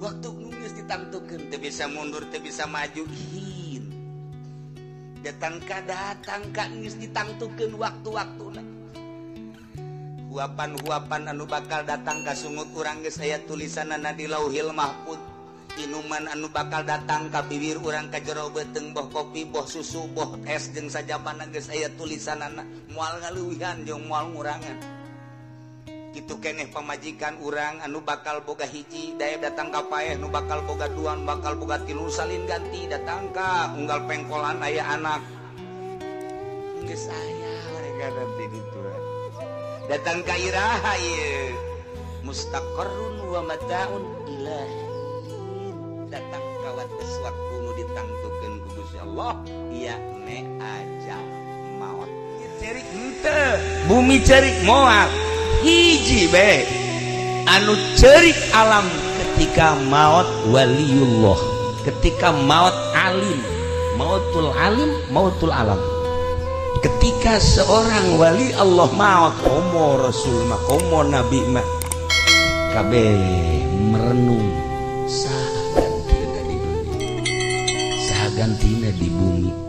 waktu nunggu ditantukan teu bisa mundur teu bisa maju datang geus ditangtukeun waktu-waktuna huapan-huapan anu bakal datang ka sungut urang geus aya tulisanana di Lauhil Mahfuz inuman anu bakal datang ka bibir urang ka jero beuteung boh kopi boh susu boh es jeung sajabana geus aya tulisanana moal ngaleuwihan jeung moal ngurangan kitu keneh pamajikan urang anu bakal boga hiji daya datang ka paeh nu bakal boga dua anu bakal boga tilu salin ganti datang ka unggal pengkolan aya anak geus aya mereka nanti ditu datang ka iraha ieu mustaqarrun wa mataun ilahi datang ka waktu nu ditangtukeun ku Gusti Allah ieu ne ajal maut cerik henteu bumi cerik moal hiji be anu cerik alam ketika maut waliullah ketika maut alim mautul alim mautul alam ketika seorang wali Allah maut komo rasul mah komo nabi mah kabeh merenung saha gantina di dunia saha gantina di bumi